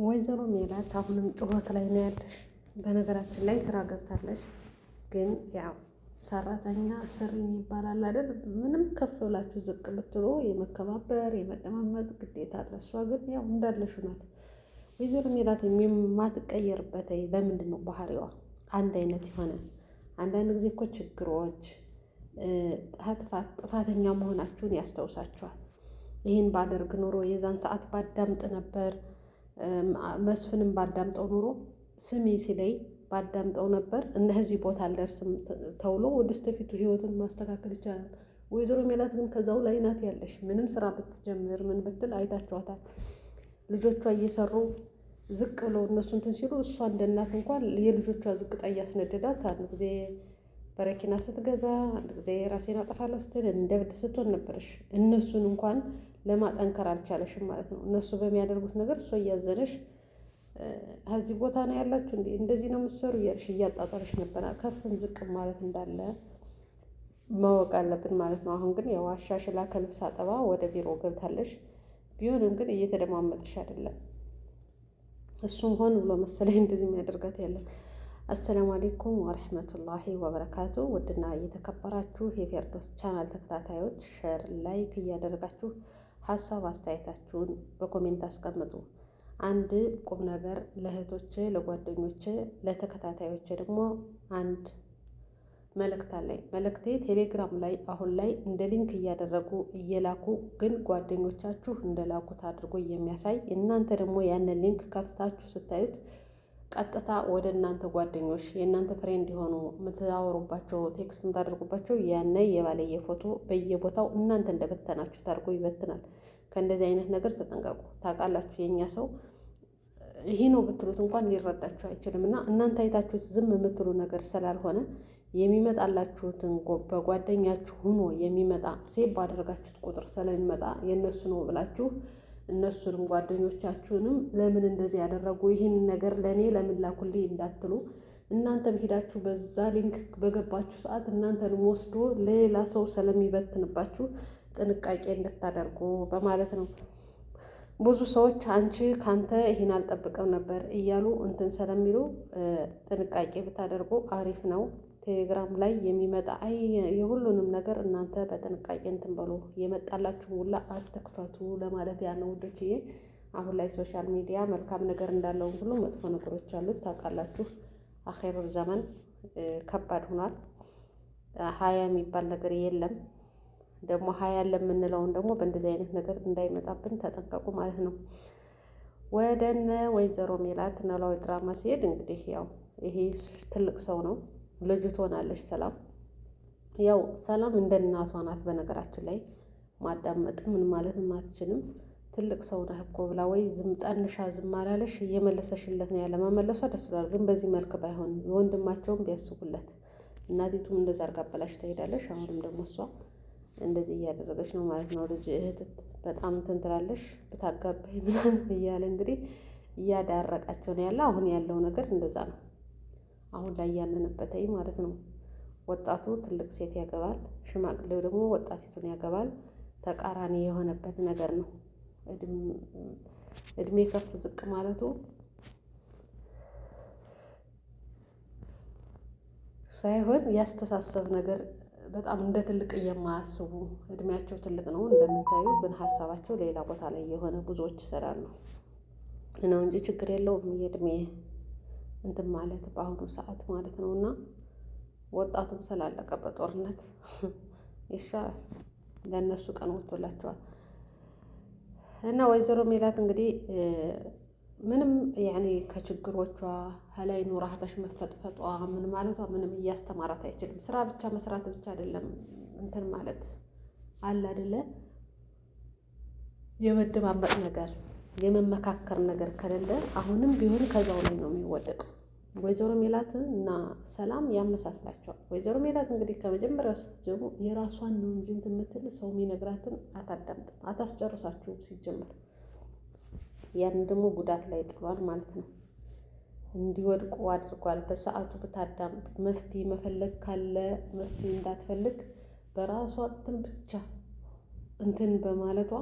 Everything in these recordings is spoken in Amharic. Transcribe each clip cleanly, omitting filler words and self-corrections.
ወይዘሮ ሜላት አሁንም ጩኸት ላይ ነው ያለሽ። በነገራችን ላይ ስራ ገብታለሽ፣ ግን ያው ሰራተኛ አሰሪ ይባላል አይደል? ምንም ከፍ ብላችሁ ዝቅ ብትሉ የመከባበር የመደማመጥ ግዴታ አለ። እሷ ግን ያው እንዳለሽ ናት። ወይዘሮ ሜላት የማትቀየርበት ለምንድን ነው? ባህሪዋ አንድ አይነት የሆነ አንዳንድ ጊዜ እኮ ችግሮች ጥፋተኛ መሆናችሁን ያስታውሳችኋል። ይህን ባደርግ ኖሮ የዛን ሰዓት ባዳምጥ ነበር፣ መስፍንም ባዳምጠው ኑሮ ስሚ ሲለይ ባዳምጠው ነበር እነዚህ ቦታ አልደርስም ተብሎ ወደ ስተፊቱ ህይወትን ማስተካከል ይቻላል። ወይዘሮ ሜላት ግን ከዛው ላይ ናት ያለሽ። ምንም ስራ ብትጀምር ምን ብትል አይታችኋታል። ልጆቿ እየሰሩ ዝቅ ብለው እነሱ እንትን ሲሉ እሷ እንደ እናት እንኳን የልጆቿ ዝቅጣ እያስነደዳት አንድ ጊዜ በረኪና ስትገዛ፣ አንድ ጊዜ ራሴን አጠፋለሁ ስትል እንደ ብድ ስትሆን ነበረሽ። እነሱን እንኳን ለማጠንከር አልቻለሽም ማለት ነው። እነሱ በሚያደርጉት ነገር እሷ እያዘነሽ ከዚህ ቦታ ነው ያላችሁ እንዴ እንደዚህ ነው የምትሰሩ እያልሽ እያጣጣለሽ ነበር። ከፍም ዝቅም ማለት እንዳለ ማወቅ አለብን ማለት ነው። አሁን ግን ያው አሻሽላ ከልብስ አጠባ ወደ ቢሮ ገብታለሽ። ቢሆንም ግን እየተደማመጥሽ አይደለም። እሱም ሆን ብሎ መሰለኝ እንደዚህ የሚያደርጋት ያለ። አሰላሙ አሌይኩም ወረህመቱላሂ ወበረካቱ። ውድና እየተከበራችሁ የፌርዶስ ቻናል ተከታታዮች ሸር ላይክ እያደረጋችሁ ሀሳብ አስተያየታችሁን በኮሜንት አስቀምጡ። አንድ ቁም ነገር ለእህቶቼ፣ ለጓደኞቼ፣ ለተከታታዮቼ ደግሞ አንድ መልእክት አለኝ። መልእክቴ ቴሌግራም ላይ አሁን ላይ እንደ ሊንክ እያደረጉ እየላኩ ግን ጓደኞቻችሁ እንደላኩት አድርጎ የሚያሳይ እናንተ ደግሞ ያንን ሊንክ ከፍታችሁ ስታዩት ቀጥታ ወደ እናንተ ጓደኞች የእናንተ ፍሬንድ እንዲሆኑ የምታወሩባቸው ቴክስት የምታደርጉባቸው ያነ የባለየ ፎቶ በየቦታው እናንተ እንደበተናችሁ ታድርጎ ይበትናል። ከእንደዚህ አይነት ነገር ተጠንቀቁ። ታውቃላችሁ የእኛ ሰው ይሄ ነው ብትሉት እንኳን ሊረዳችሁ አይችልም። እና እናንተ አይታችሁት ዝም የምትሉ ነገር ስላልሆነ የሚመጣላችሁትን በጓደኛችሁ ሆኖ የሚመጣ ሴቭ ባደረጋችሁት ቁጥር ስለሚመጣ የእነሱ ነው ብላችሁ እነሱንም ጓደኞቻችሁንም ለምን እንደዚህ ያደረጉ ይህን ነገር ለእኔ ለምን ላኩልኝ እንዳትሉ፣ እናንተም ሄዳችሁ በዛ ሊንክ በገባችሁ ሰዓት እናንተንም ወስዶ ሌላ ሰው ስለሚበትንባችሁ ጥንቃቄ እንድታደርጉ በማለት ነው። ብዙ ሰዎች አንቺ ካንተ ይህን አልጠብቅም ነበር እያሉ እንትን ስለሚሉ ጥንቃቄ ብታደርጉ አሪፍ ነው። ቴሌግራም ላይ የሚመጣ የሁሉንም ነገር እናንተ በጥንቃቄ እንትን በሉ። የመጣላችሁ ሁላ አትክፈቱ ለማለት ያን ውዶችዬ። አሁን ላይ ሶሻል ሚዲያ መልካም ነገር እንዳለው ሁሉ መጥፎ ነገሮች አሉት ታውቃላችሁ። አኼሩል ዘመን ከባድ ሆኗል። ሀያ የሚባል ነገር የለም። ደግሞ ሀያ ለምንለውን ደግሞ በእንደዚህ አይነት ነገር እንዳይመጣብን ተጠንቀቁ ማለት ነው። ወደነ ወይዘሮ ሜላት ኖላዊ ድራማ ሲሄድ እንግዲህ ያው ይሄ ትልቅ ሰው ነው። ልጅ ትሆናለች ሰላም። ያው ሰላም እንደ እናቷ ናት። በነገራችን ላይ ማዳመጥ ምን ማለት አትችልም። ትልቅ ሰው ነህ እኮ ብላ ወይ ዝም ጠንሻ ዝም አላለሽ እየመለሰሽለት ነው ያለ። መመለሷ ደስ ብሏል። ግን በዚህ መልክ ባይሆን የወንድማቸውም ቢያስቡለት። እናቲቱም እንደዛ አርጋ አበላሽ ትሄዳለሽ። አሁንም ደግሞ እሷ እንደዚህ እያደረገች ነው ማለት ነው። ልጅ እህት በጣም እንትን ትላለሽ ብታጋባይ ምናምን እያለ እንግዲህ እያዳረቃቸው ነው ያለ። አሁን ያለው ነገር እንደዛ ነው። አሁን ላይ ያለንበት ማለት ነው። ወጣቱ ትልቅ ሴት ያገባል፣ ሽማግሌው ደግሞ ወጣቲቱን ያገባል። ተቃራኒ የሆነበት ነገር ነው። እድሜ ከፍ ዝቅ ማለቱ ሳይሆን ያስተሳሰብ ነገር በጣም እንደ ትልቅ የማያስቡ እድሜያቸው ትልቅ ነው እንደምታዩ፣ ግን ሀሳባቸው ሌላ ቦታ ላይ የሆነ ብዙዎች ይሰራሉ ነው እንጂ ችግር የለውም የእድሜ እንትን ማለት በአሁኑ ሰዓት ማለት ነው። እና ወጣቱም ስላለቀ በጦርነት ይሻላል፣ ለእነሱ ቀን ወጥቶላቸዋል። እና ወይዘሮ ሜላት እንግዲህ ምንም ያኔ ከችግሮቿ ላይ ኑራታሽ መፈጥፈጧ ምን ማለቷ ምንም እያስተማራት አይችልም። ስራ ብቻ መስራት ብቻ አይደለም እንትን ማለት አለ አይደለ? የመደማመጥ ነገር የመመካከር ነገር ከሌለ አሁንም ቢሆን ከዛው ላይ ነው የሚወደቀው። ወይዘሮ ሜላት እና ሰላም ያመሳስላቸዋል። ወይዘሮ ሜላት እንግዲህ ከመጀመሪያው ስትጀምሩ የራሷን ነው እንጂ እንትን የምትል ሰው የሚነግራትን አታዳምጥም፣ አታስጨርሳችሁም ሲጀመር። ያን ደግሞ ጉዳት ላይ ጥሏል ማለት ነው። እንዲወድቁ አድርጓል። በሰዓቱ ብታዳምጥ መፍትሄ መፈለግ ካለ መፍትሄ እንዳትፈልግ በራሷ እንትን ብቻ እንትን በማለቷ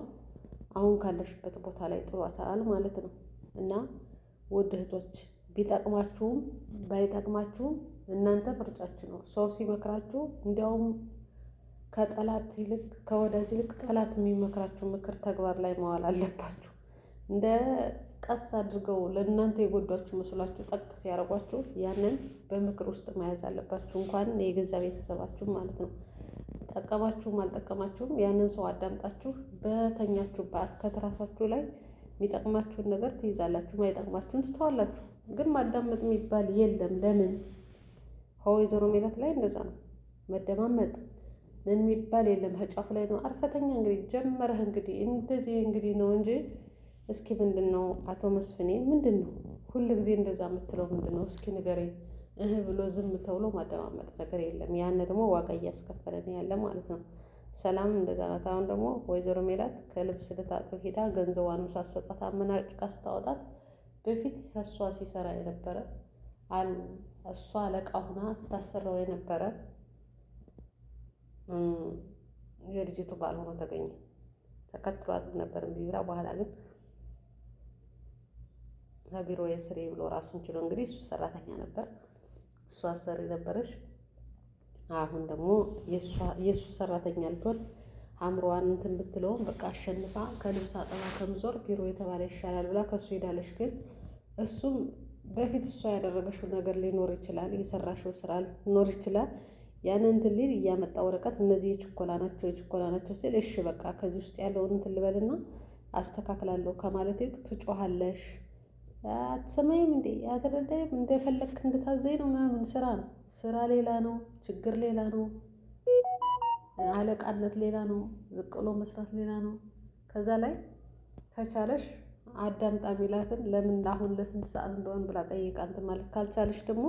አሁን ካለሽበት ቦታ ላይ ጥሏታል ማለት ነው። እና ውድ እህቶች ቢጠቅማችሁም ባይጠቅማችሁም እናንተ ምርጫችሁ ነው። ሰው ሲመክራችሁ እንዲያውም ከጠላት ይልቅ ከወዳጅ ይልቅ ጠላት የሚመክራችሁ ምክር ተግባር ላይ መዋል አለባችሁ። እንደ ቀስ አድርገው ለእናንተ የጎዷችሁ መስሏችሁ ጠቅ ሲያደርጓችሁ ያንን በምክር ውስጥ መያዝ አለባችሁ። እንኳን የገዛ ቤተሰባችሁም ማለት ነው። ጠቀማችሁም አልጠቀማችሁም ያንን ሰው አዳምጣችሁ በተኛችሁባት ከትራሳችሁ ላይ የሚጠቅማችሁን ነገር ትይዛላችሁ፣ ማይጠቅማችሁን ትተዋላችሁ። ግን ማዳመጥ የሚባል የለም። ለምን ወይዘሮ ሜላት ላይ እንደዛ ነው። መደማመጥ ምን የሚባል የለም። ጫፉ ላይ ነው። አርፈተኛ እንግዲህ ጀመረህ እንግዲህ እንደዚህ እንግዲህ ነው እንጂ እስኪ ምንድን ነው አቶ መስፍኔ ምንድን ነው ሁል ጊዜ እንደዛ የምትለው ምንድን ነው? እስኪ ንገረኝ። ብሎ ዝም ተብሎ ማደማመጥ ነገር የለም። ያን ደግሞ ዋጋ እያስከፈለን ያለ ማለት ነው። ሰላም እንደዛ ናት። አሁን ደግሞ ወይዘሮ ሜላት ከልብስ ልታጥብ ሄዳ ገንዘቧን ሳሰጣት አመናጭቃ ስታወጣት በፊት ከእሷ ሲሰራ የነበረ እሷ አለቃ ሁና ስታሰራው የነበረ የልጅቱ ባል ሆኖ ተገኘ። ተከትሏት ነበር ቢብራ። በኋላ ግን ከቢሮ የስሬ ብሎ ራሱን ችሎ እንግዲህ እሱ ሰራተኛ ነበር፣ እሷ አሰሪ ነበረች። አሁን ደግሞ የእሱ ሰራተኛ ልትሆን አእምሮዋን እንትን ብትለውም በቃ አሸንፋ ከልብስ አጠባ ከምዞር ቢሮ የተባለ ይሻላል ብላ ከእሱ ሄዳለች። ግን እሱም በፊት እሷ ያደረገችው ነገር ሊኖር ይችላል፣ የሰራሽው ስራ ሊኖር ይችላል። ያንን እንትን ሊል እያመጣ ወረቀት እነዚህ የችኮላ ናቸው ሲል እሺ በቃ ከዚህ ውስጥ ያለውን እንትን ልበልና አስተካክላለሁ ከማለት ይልቅ ትጮሃለሽ፣ አትሰማይም እንዴ አትረዳይም፣ እንደፈለግክ እንድታዘኝ ነው ምናምን። ስራ ነው፣ ስራ ሌላ ነው፣ ችግር ሌላ ነው፣ አለቃነት ሌላ ነው፣ ዝቅ ብሎ መስራት ሌላ ነው። ከዛ ላይ ከቻለሽ አዳምጣ ሚላትን ለምን አሁን ለስንት ሰዓት እንደሆን ብላ ጠይቃ እንትን ማለት ካልቻለሽ ደግሞ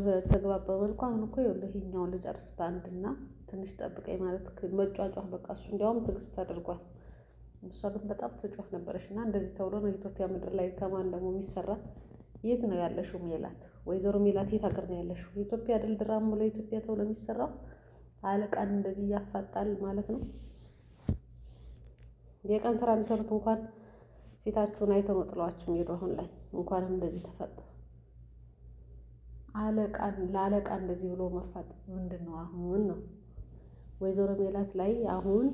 በተግባባ መልኩ አሁን እኮ ይኸውልህ ይኸኛውን ልጨርስ በአንድና ትንሽ ጠብቀኝ ማለት መጫጫህ በቃ እሱ እንዲያውም ትዕግስት አድርጓል። እሷ ግን በጣም ትጮህ ነበረች። እና እንደዚህ ተብሎ ነው ኢትዮጵያ ምድር ላይ ከማን ደግሞ የሚሰራ? የት ነው ያለሽው ሜላት? ወይዘሮ ሜላት የት ሀገር ነው ያለሽው? ኢትዮጵያ ድል ድራም ብሎ ኢትዮጵያ ተብሎ የሚሰራው አለቃን እንደዚህ እያፋጣል ማለት ነው። የቀን ስራ የሚሰሩት እንኳን ፊታችሁን አይተው ነው ጥሏችሁ የሚሄዱ። አሁን ላይ እንኳንም እንደዚህ ተፈጠረ። አለቃን ለአለቃ እንደዚህ ብሎ መፋጥ ምንድን ነው አሁን ነው? ወይዘሮ ሜላት ላይ አሁን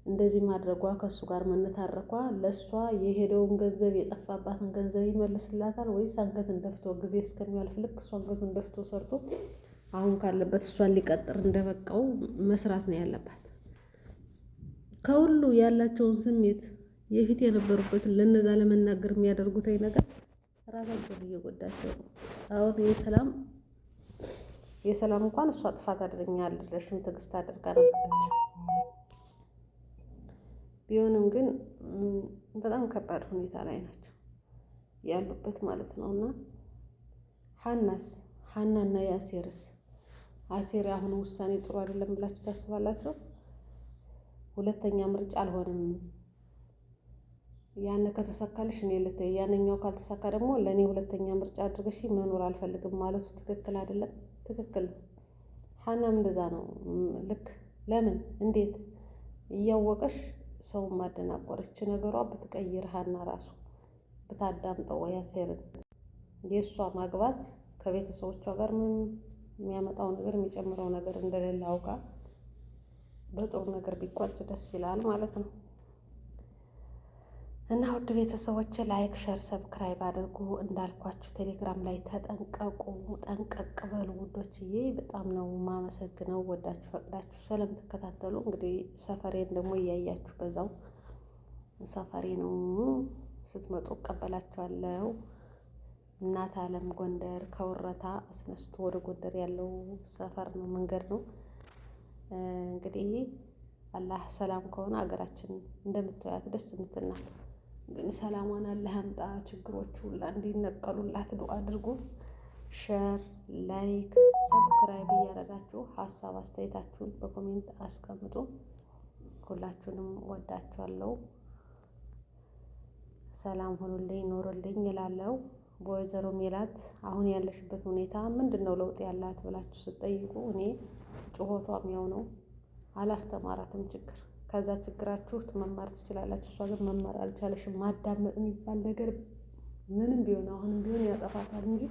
እንደዚህ ማድረጓ ከእሱ ጋር መነታረኳ ለእሷ የሄደውን ገንዘብ የጠፋባትን ገንዘብ ይመልስላታል ወይስ አንገትን ደፍቶ ጊዜ እስከሚያልፍ ልክ እሷ አንገቱን ደፍቶ ሰርቶ አሁን ካለበት እሷን ሊቀጥር እንደበቃው መስራት ነው ያለባት። ከሁሉ ያላቸውን ስሜት የፊት የነበሩበትን ለነዛ ለመናገር የሚያደርጉት ነገር ራሳቸውን እየጎዳቸው ነው። አሁን የሰላም እንኳን እሷ ጥፋት አድርጋለችም ትዕግስት አድርጋ ነበረች። ቢሆንም ግን በጣም ከባድ ሁኔታ ላይ ናቸው ያሉበት ማለት ነው። እና ሀናና የአሴርስ አሴር አሁን ውሳኔ ጥሩ አይደለም ብላችሁ ታስባላችሁ? ሁለተኛ ምርጫ አልሆንም፣ ያን ከተሳካልሽ እኔ ልተይ፣ ያንኛው ካልተሳካ ደግሞ ለእኔ ሁለተኛ ምርጫ አድርገሽ መኖር አልፈልግም ማለቱ ትክክል አይደለም። ትክክል ሀናም እንደዛ ነው። ልክ ለምን እንዴት እያወቀሽ ሰው ማደናቆረች ነገሯ ብትቀይር ሀና ራሱ ብታዳምጠው ያሴርን የእሷ ማግባት ከቤተሰቦቿ ጋር ምን የሚያመጣው ነገር የሚጨምረው ነገር እንደሌለ አውቃ በጥሩ ነገር ቢቋጭ ደስ ይላል ማለት ነው። እና ውድ ቤተሰቦች ላይክ፣ ሸር፣ ሰብስክራይብ አድርጉ። እንዳልኳችሁ ቴሌግራም ላይ ተጠንቀቁ፣ ጠንቀቅ በሉ ውዶችዬ። በጣም ነው ማመሰግነው ወዳችሁ ፈቅዳችሁ ስለምትከታተሉ። እንግዲህ ሰፈሬን ደግሞ እያያችሁ በዛው ሰፈሬ ነው ስትመጡ እቀበላችኋለሁ። እናት አለም ጎንደር ከወረታ አስነስቶ ወደ ጎንደር ያለው ሰፈር ነው፣ መንገድ ነው። እንግዲህ አላህ ሰላም ከሆነ ሀገራችን እንደምትወያት ደስ የምትናት ግን ሰላሟን አላህ ያምጣ። ችግሮቹ ሁላ እንዲነቀሉላት ዱአ አድርጉ። ሼር፣ ላይክ፣ ሰብስክራይብ እያደረጋችሁ ሀሳብ አስተያየታችሁን በኮሜንት አስቀምጡ። ሁላችሁንም ወዳችኋለሁ። ሰላም ሆኑልኝ፣ ኖሩልኝ እላለሁ። በወይዘሮ ሜላት አሁን ያለሽበት ሁኔታ ምንድነው ለውጥ ያላት ብላችሁ ስትጠይቁ እኔ ጩኸቷም ያው ነው፣ አላስተማራትም ችግር። ከዛ ችግራችሁ መማር ትችላላችሁ። እሷ ግን መማር አልቻለሽም። ማዳመጥ የሚባል ነገር ምንም ቢሆን አሁንም ቢሆን ያጠፋታል እንጂ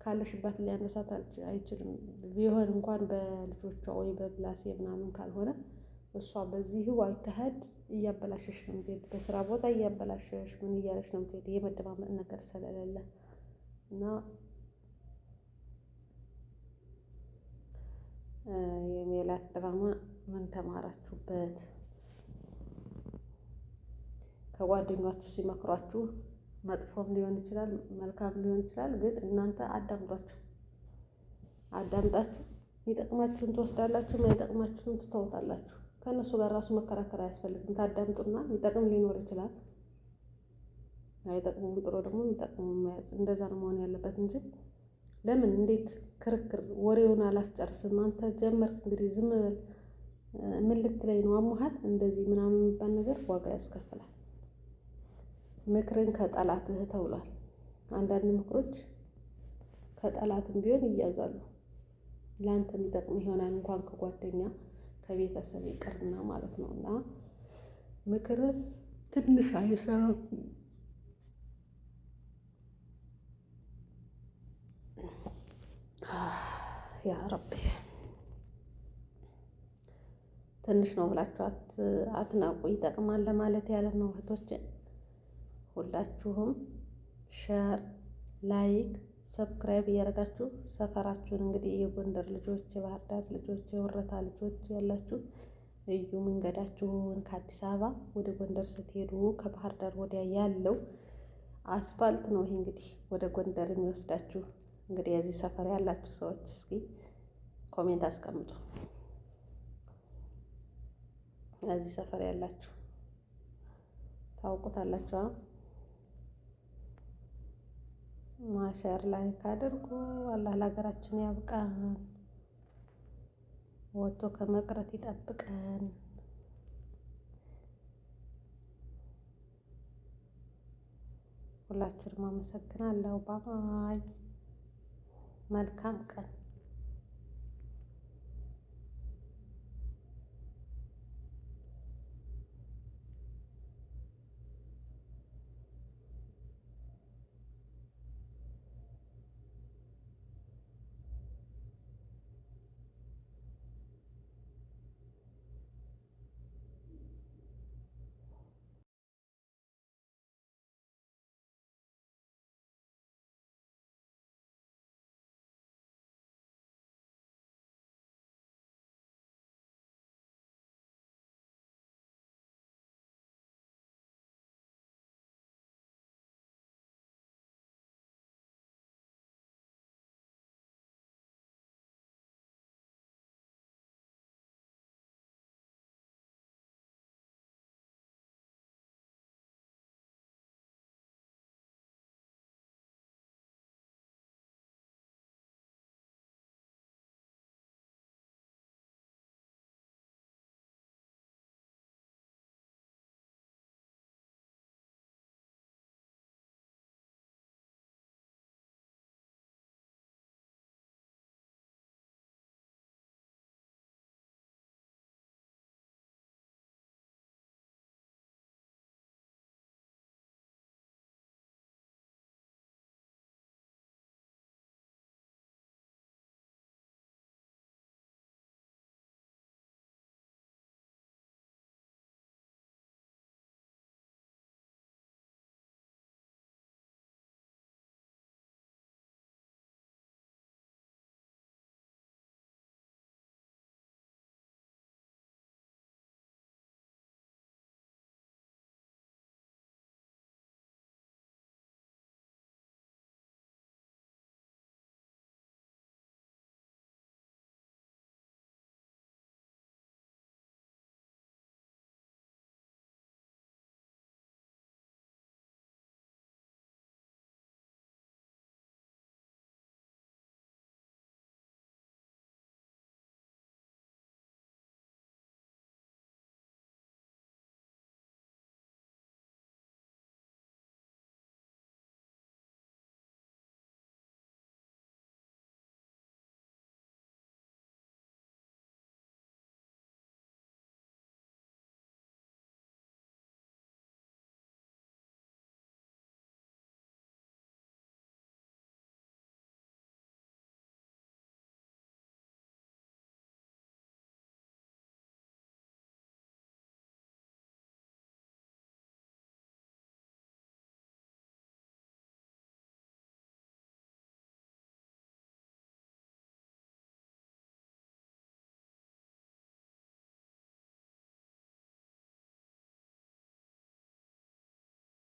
ካለሽበት ሊያነሳት አይችልም። ቢሆን እንኳን በልጆቿ ወይ በብላሴ ምናምን ካልሆነ እሷ በዚህ አካሄድ እያበላሸሽ ነው የምትሄድ። በስራ ቦታ እያበላሸሽ ምን እያለሽ ነው የምትሄድ? የመደማመጥ ነገር ስለሌለ እና የሜላት ድራማ ምን ተማራችሁበት? ከጓደኛችሁ ሲመክሯችሁ መጥፎም ሊሆን ይችላል፣ መልካም ሊሆን ይችላል። ግን እናንተ አዳምጧቸው። አዳምጣችሁ የሚጠቅማችሁን ትወስዳላችሁ፣ የማይጠቅማችሁን ትተውታላችሁ። ከእነሱ ጋር ራሱ መከራከር አያስፈልግም። ታዳምጡና የሚጠቅም ሊኖር ይችላል፣ አይጠቅሙ ጥሩ ደግሞ የሚጠቅሙ መያዝ። እንደዛ ነው መሆን ያለበት እንጂ ለምን እንዴት ክርክር ወሬውን አላስጨርስም። አንተ ጀመርክ እንግዲህ ዝም በል ምን ልትለኝ ነው? አሞሃል እንደዚህ ምናምን የሚባል ነገር ዋጋ ያስከፍላል። ምክርን ከጠላትህ ተብሏል። አንዳንድ ምክሮች ከጠላትም ቢሆን ይያዛሉ። ለአንተ የሚጠቅም ይሆናል እንኳን ከጓደኛ ከቤተሰብ ይቅርና ማለት ነው። እና ምክር ትንሽ አይሰራም። ያ ረቢ ትንሽ ነው ብላችሁ አትናቁ። ይጠቅማል ለማለት ያለ ነው እህቶቼ። ሁላችሁም ሸር፣ ላይክ፣ ሰብስክራይብ እያደረጋችሁ ሰፈራችሁን እንግዲህ የጎንደር ልጆች፣ የባህር ዳር ልጆች፣ የወረታ ልጆች ያላችሁ እዩ መንገዳችሁን። ከአዲስ አበባ ወደ ጎንደር ስትሄዱ ከባህር ዳር ወዲያ ያለው አስፋልት ነው። ይሄ እንግዲህ ወደ ጎንደር የሚወስዳችሁ። እንግዲህ የዚህ ሰፈር ያላችሁ ሰዎች እስኪ ኮሜንት አስቀምጡ። የዚህ ሰፈር ያላችሁ ታውቁታላችሁ። ማሸር ላይ ካድርጉ። አላህ ለሀገራችን ያብቃን፣ ወጥቶ ከመቅረት ይጠብቀን። ሁላችሁንም አመሰግናለሁ። ባይ መልካም ቀን